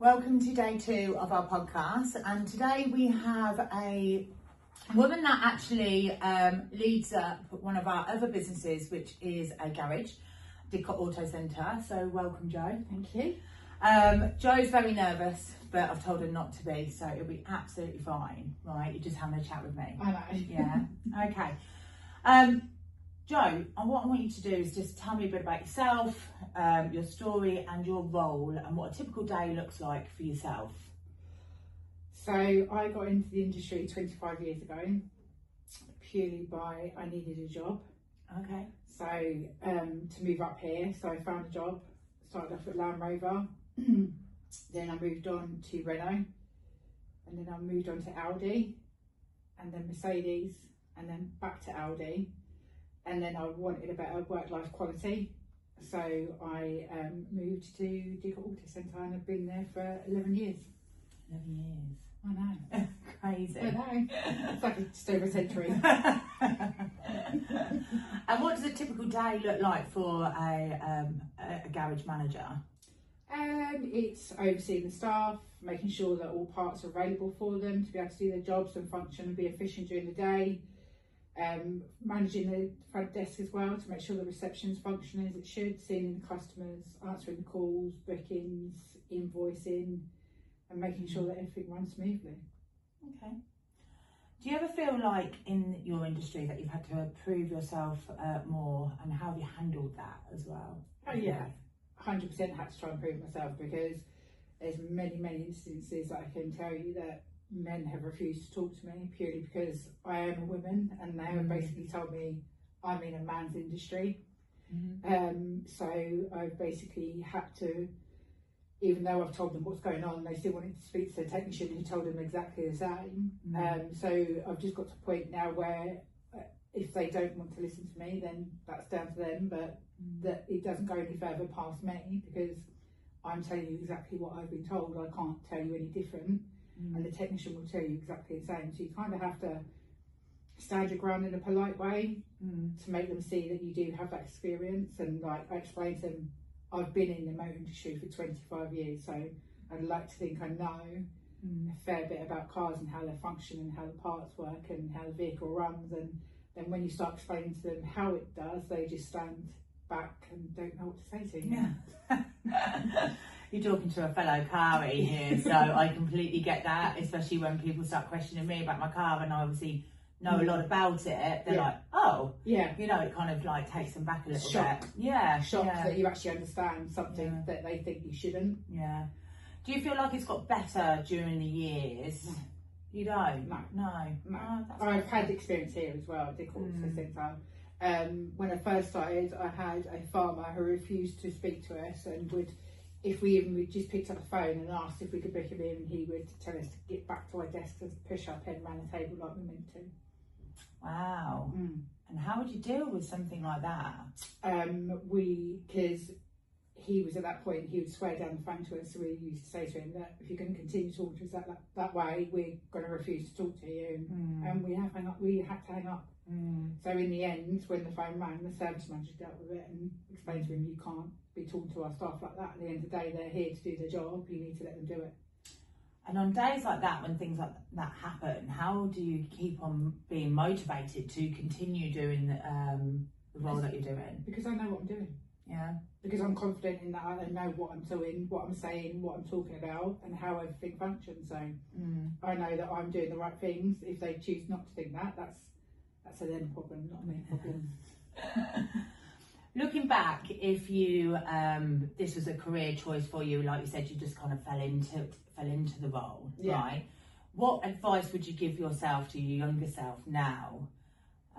Welcome to day 2 of our podcast, and today we have a woman that actually leads up one of our other businesses, which is a garage, Didcot Auto Centre. So welcome, Jo. Thank you. Jo's very nervous, but I've told her not to be, so it'll be absolutely fine, right? You're just having a chat with me. I know. Yeah, okay. Jo, what I want you to do is just tell me a bit about yourself, your story and your role, and what a typical day looks like for yourself. So I got into the industry 25 years ago, purely by I needed a job. Okay. So to move up here, so I found a job, started off at Land Rover, then I moved on to Renault, and then I moved on to Audi, and then Mercedes, and then back to Audi. And then I wanted a better work-life quality, so I moved to Didcot Auto Centre, and I've been there for 11 years. 11 years. I know. Crazy. I know. It's like just over a century. And what does a typical day look like for a garage manager? It's overseeing the staff, making sure that all parts are available for them to be able to do their jobs and function and be efficient during the day. Managing the front desk as well to make sure the reception's functioning as it should, seeing the customers, answering the calls, bookings, invoicing, and making sure that everything runs smoothly. Okay. Do you ever feel like in your industry that you've had to prove yourself more, and how have you handled that as well? Oh yeah, 100% had to try and prove myself, because there's many instances that I can tell you that men have refused to talk to me purely because I am a woman, and they have basically told me I'm in a man's industry. So I've basically had to, even though I've told them what's going on, they still wanted to speak to the technician who told them exactly the same. So I've just got to a point now where if they don't want to listen to me, then that's down to them, but that it doesn't go any further past me, because I'm telling you exactly what I've been told. I can't tell you any different. And the technician will tell you exactly the same. So you kind of have to stand your ground in a polite way to make them see that you do have that experience. And like I explained to them, I've been in the motor industry for 25 years, so I'd like to think I know a fair bit about cars and how they function and how the parts work and how the vehicle runs. And then when you start explaining to them how it does, they just stand back and don't know what to say to you. Yeah. You're talking to a fellow carie here, so I completely get that, especially when people start questioning me about my car and I obviously know a lot about it. They're like, oh, yeah, you know, it kind of like takes them back a little Shock. bit. Yeah, shocked that you actually understand something that they think you shouldn't. Yeah. Do you feel like it's got better during the years? No. You don't? No. Oh, I've had experience here as well at Didcot Auto Centre. When I first started, I had a farmer who refused to speak to us, and would, if we just picked up the phone and asked if we could book him in, he would tell us to get back to our desk and push our pen around the table like we meant to. Wow. And how would you deal with something like that? Because he was at that point, he would swear down the phone to us, so we used to say to him that if you're going to continue talking to us that way, we're going to refuse to talk to you. And we had to hang up. So in the end, when the phone rang, the service manager dealt with it and explained to him, you can't be talking to our staff like that. At the end of the day, they're here to do their job. You need to let them do it. And on days like that, when things like that happen, how do you keep on being motivated to continue doing the role that you're doing? Because I know what I'm doing. Yeah. Because I'm confident in that. I know what I'm doing, what I'm saying, what I'm talking about, and how everything functions. So I know that I'm doing the right things. If they choose not to think that, that's a them problem, not a me problem. Looking back, if you this was a career choice for you, like you said, you just kind of fell into the role, right? What advice would you give yourself to your younger self now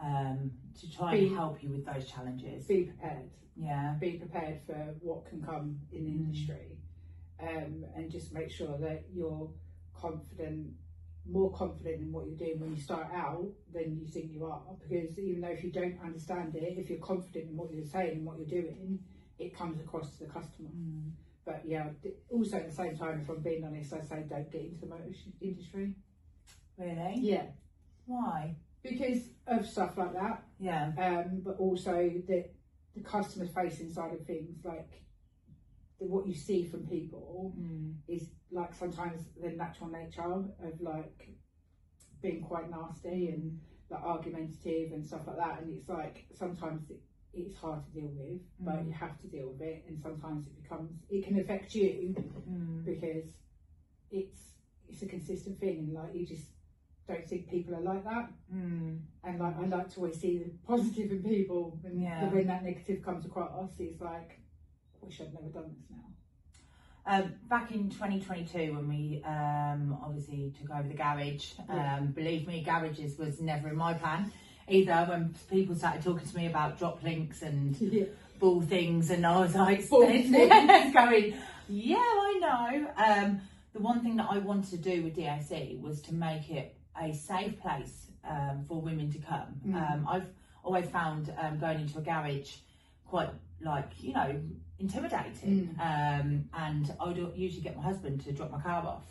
to try and help you with those challenges? Be prepared. Yeah. Be prepared for what can come in the industry, and just make sure that you're more confident in what you're doing when you start out than you think you are. Because even though if you don't understand it, if you're confident in what you're saying and what you're doing, it comes across to the customer. But yeah, also at the same time, if I'm being honest, I say don't get into the motor industry. Really? Yeah. Why? Because of stuff like that. Yeah. But also the customer facing side of things, like what you see from people is like sometimes the natural nature of like being quite nasty and like argumentative and stuff like that, and it's like sometimes it's hard to deal with, but you have to deal with it, and sometimes it can affect you because it's a consistent thing, and like you just don't think people are like that. And like I like to always see the positive in people, and when that negative comes across, it's like, I wish I'd never done this now. Back in 2022, when we obviously took over the garage, believe me, garages was never in my plan either. When people started talking to me about drop links and ball things, and I was like, going, yeah, I know. The one thing that I wanted to do with DAC was to make it a safe place for women to come. I've always found going into a garage quite, like, you know, intimidating, and I would usually get my husband to drop my car off,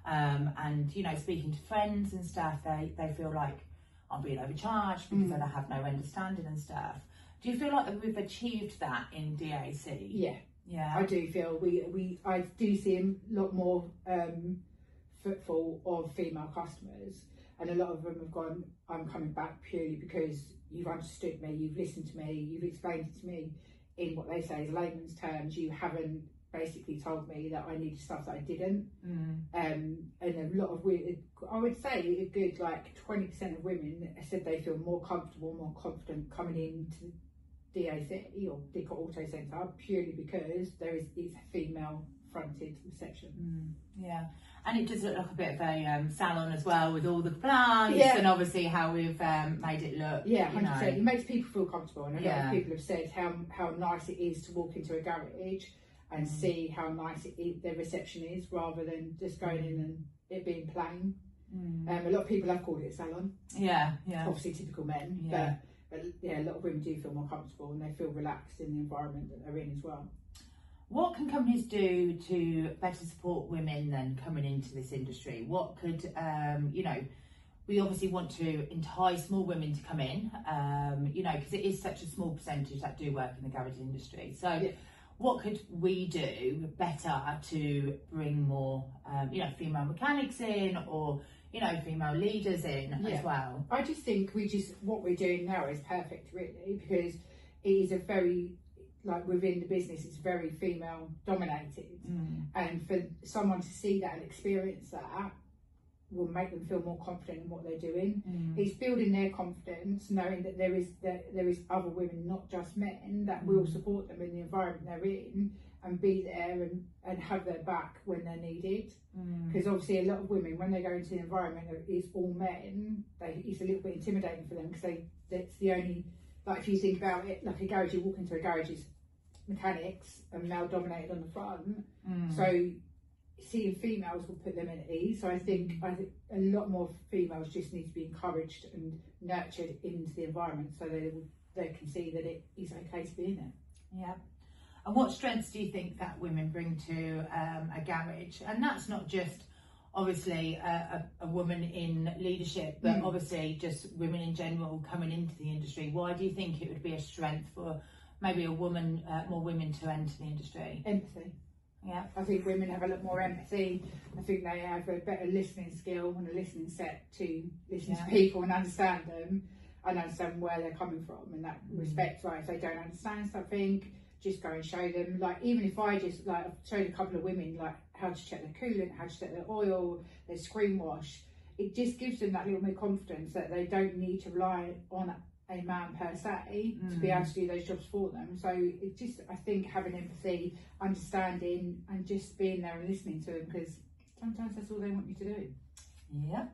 and you know, speaking to friends and stuff, they feel like I'm being overcharged because I have no understanding and stuff. Do you feel like that we've achieved that in DAC? Yeah, I do feel I do see a lot more footfall of female customers, and a lot of them have gone, I'm coming back purely because you've understood me, you've listened to me, you've explained it to me in what they say is layman's terms. You haven't basically told me that I needed stuff that I didn't. And a lot of women, I would say a good like 20% of women said they feel more comfortable, more confident coming into DAC or Dickett Auto Centre purely because it's a female fronted reception. Yeah, and it does look like a bit of a salon as well, with all the plants and obviously how we've made it look. Yeah, 100%. It makes people feel comfortable, and a lot of people have said how nice it is to walk into a garage and see how nice their reception is, rather than just going in and it being plain. A lot of people have called it a salon. Yeah. Obviously typical men, but a lot of women do feel more comfortable and they feel relaxed in the environment that they're in as well. What can companies do to better support women then coming into this industry? What could, you know, we obviously want to entice more women to come in, you know, because it is such a small percentage that do work in the garage industry. So what could we do better to bring more, you know, female mechanics in, or, you know, female leaders in as well? I just think what we're doing now is perfect, really, because it is a very, like, within the business, it's very female dominated, and for someone to see that and experience that will make them feel more confident in what they're doing. It's building their confidence, knowing that there is other women, not just men, that will support them in the environment they're in and be there and have their back when they're needed. Because obviously a lot of women, when they go into the environment that is all men, it's a little bit intimidating for them, because that's the only, like, if you think about it, like a garage, you walk into a garage, it's mechanics and male dominated on the front, so seeing females will put them at ease. So I think a lot more females just need to be encouraged and nurtured into the environment, so they can see that it is okay to be in it. Yeah. And what strengths do you think that women bring to a garage? And that's not just obviously a woman in leadership, but obviously just women in general coming into the industry. Why do you think it would be a strength for maybe a woman, more women to enter the industry? Empathy. Yeah, I think women have a lot more empathy. I think they have a better listening skill and a listening set to listen to people and understand them and understand where they're coming from. In that respect, like, if they don't understand something, just go and show them. Like, even if I just, like, I've showed a couple of women like how to check their coolant, how to check their oil, their screen wash. It just gives them that little bit of confidence that they don't need to rely on a man per se to be able to do those jobs for them. So it just, I think, having empathy, understanding, and just being there and listening to them, because sometimes that's all they want you to do. Yeah.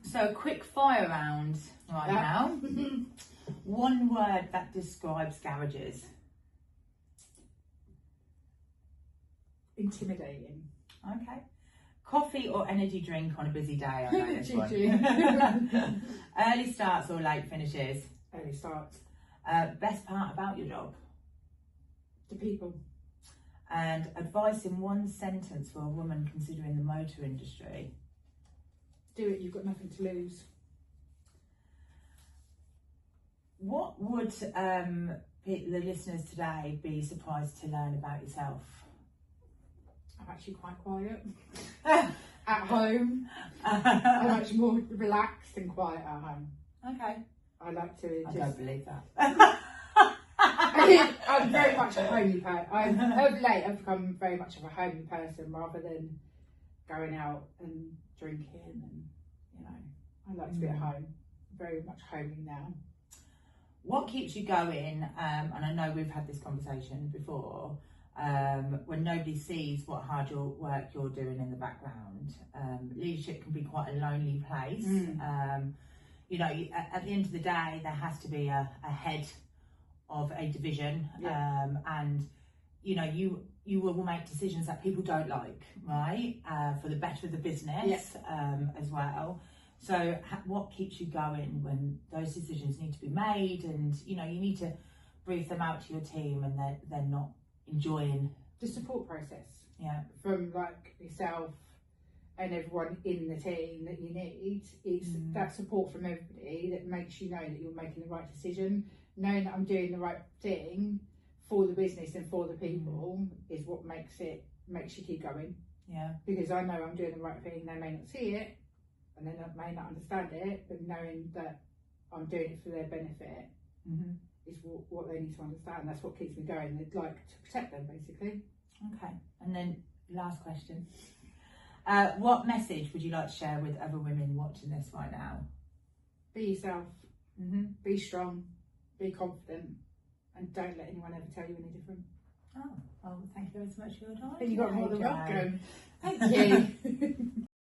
So a quick fire round now. One word that describes garages. Intimidating. Okay. Coffee or energy drink on a busy day? I know this one. Early starts or late finishes? Early starts. Best part about your job? The people. And advice in one sentence for a woman considering the motor industry? Do it, you've got nothing to lose. What would the listeners today be surprised to learn about yourself? actually quite quiet. At home, I'm much more relaxed and quiet at home. Okay. I like to I just... don't believe that. I'm very much a homey person. Of late, I've become very much of a homey person rather than going out and drinking, and you know, I like to be at home. Very much homey now. What keeps you going? And I know we've had this conversation before. When nobody sees what hard work you're doing in the background, leadership can be quite a lonely place. You know, at the end of the day, there has to be a head of a division, and you know, you will make decisions that people don't like, right? For the better of the business, as well. So what keeps you going when those decisions need to be made, and you know, you need to brief them out to your team, and they're not enjoying the support process? From like yourself and everyone in the team that you need. It's that support from everybody that makes you know that you're making the right decision. Knowing that I'm doing the right thing for the business and for the people is what makes you keep going. Because I know I'm doing the right thing. They may not see it and they may not understand it, but knowing that I'm doing it for their benefit is what they need to understand. That's what keeps me going. They'd like to protect them, basically. Okay. And then last question. What message would you like to share with other women watching this right now? Be yourself. Be strong. Be confident. And don't let anyone ever tell you any different. Oh, well, thank you very much for your time. You got more than welcome. Thank you.